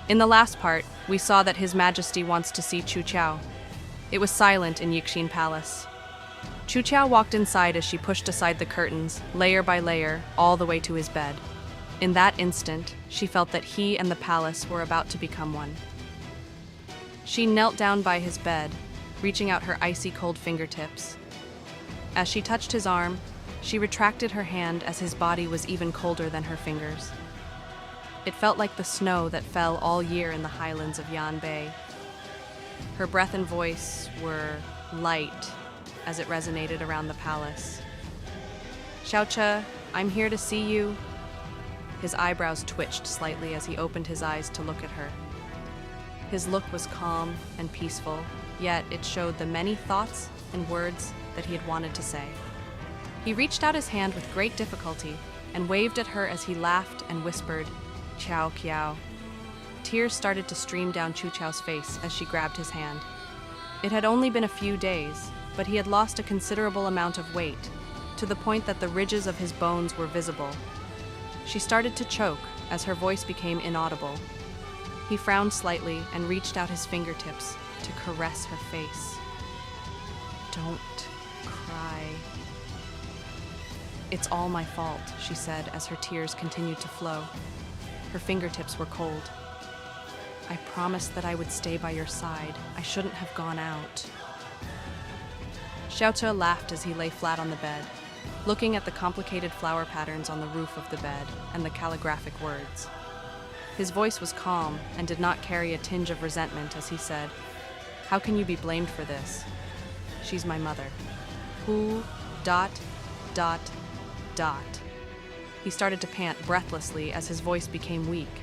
In the last part, we saw that His Majesty wants to see Chucha. It was silent in Yixin Palace. Chucha walked inside as she pushed aside the curtains, layer by layer, all the way to his bed. In that instant, she felt that he and the palace were about to become one. She knelt down by his bed, reaching out her icy cold fingertips. As she touched his arm, she retracted her hand as his body was even colder than her fingers. It felt like the snow that fell all year in the highlands of Yanbei. Her breath and voice were light as it resonated around the palace. Chucha, I'm here to see you. His eyebrows twitched slightly as he opened his eyes to look at her. His look was calm and peaceful, yet it showed the many thoughts and words that he had wanted to say. He reached out his hand with great difficulty and waved at her as he laughed and whispered, "Ciao Kiao." Tears started to stream down Chuchao's face as she grabbed his hand. It had only been a few days, but he had lost a considerable amount of weight, to the point that the ridges of his bones were visible. She started to choke as her voice became inaudible. He frowned slightly and reached out his fingertips to caress her face. "Don't cry." "It's all my fault," she said as her tears continued to flow. Her fingertips were cold. "I promised that I would stay by your side. I shouldn't have gone out." Chucha laughed as he lay flat on the bed, looking at the complicated flower patterns on the roof of the bed and the calligraphic words. His voice was calm and did not carry a tinge of resentment as he said, "How can you be blamed for this? She's my mother. Who, ... He started to pant breathlessly as his voice became weak.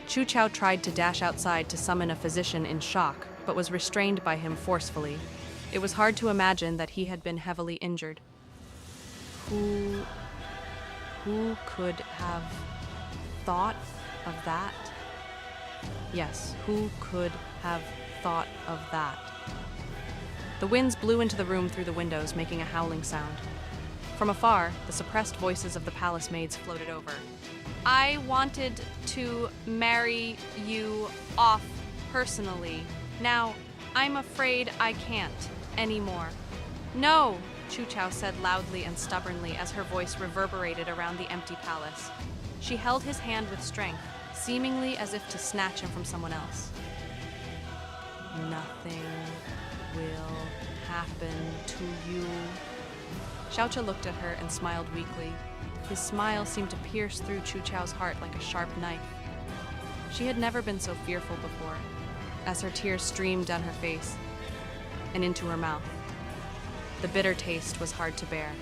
Chucha tried to dash outside to summon a physician in shock, but was restrained by him forcefully. It was hard to imagine that he had been heavily injured. Who could have thought of that? Yes, who could have thought of that? The winds blew into the room through the windows, making a howling sound. From afar, the suppressed voices of the palace maids floated over. "I wanted to marry you off personally. Now, I'm afraid I can't anymore." "No," Chucha said loudly and stubbornly as her voice reverberated around the empty palace. She held his hand with strength, seemingly as if to snatch him from someone else. "Nothing will happen to you." Chucha looked at her and smiled weakly. His smile seemed to pierce through Chuchao's heart like a sharp knife. She had never been so fearful before, as her tears streamed down her face and into her mouth. The bitter taste was hard to bear.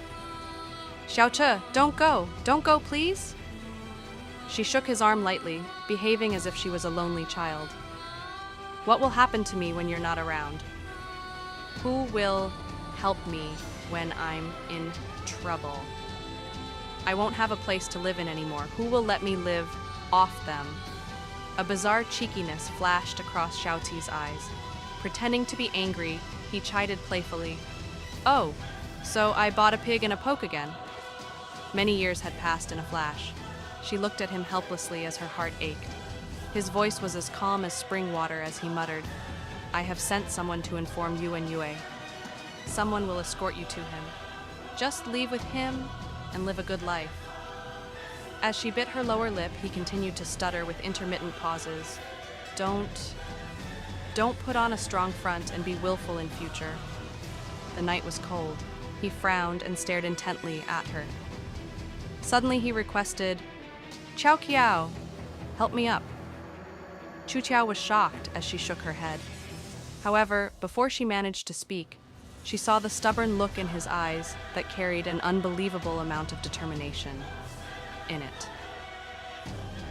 "Chucha, don't go! Don't go, please!" She shook his arm lightly, behaving as if she was a lonely child. "What will happen to me when you're not around? Who will help me when I'm in trouble? I won't have a place to live in anymore. Who will let me live off them?" A bizarre cheekiness flashed across Xiaoti's eyes. Pretending to be angry, he chided playfully, "Oh, so I bought a pig in a poke again." Many years had passed in a flash. She looked at him helplessly as her heart ached. His voice was as calm as spring water as he muttered, "I have sent someone to inform you and Yue. Someone will escort you to him. Just leave with him and live a good life." As she bit her lower lip, he continued to stutter with intermittent pauses. Don't put on a strong front and be willful in future." The night was cold. He frowned and stared intently at her. Suddenly he requested, "Ciao Kiao, help me up." Chucha was shocked as she shook her head. However, before she managed to speak, she saw the stubborn look in his eyes that carried an unbelievable amount of determination in it.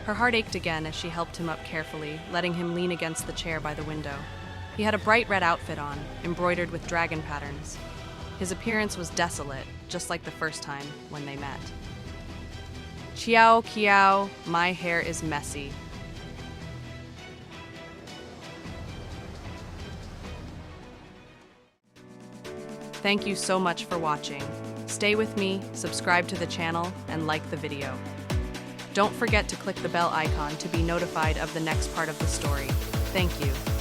Her heart ached again as she helped him up carefully, letting him lean against the chair by the window. He had a bright red outfit on, embroidered with dragon patterns. His appearance was desolate, just like the first time when they met. "Ciao Kiao, my hair is messy." Thank you so much for watching. Stay with me, subscribe to the channel, and like the video. Don't forget to click the bell icon to be notified of the next part of the story. Thank you.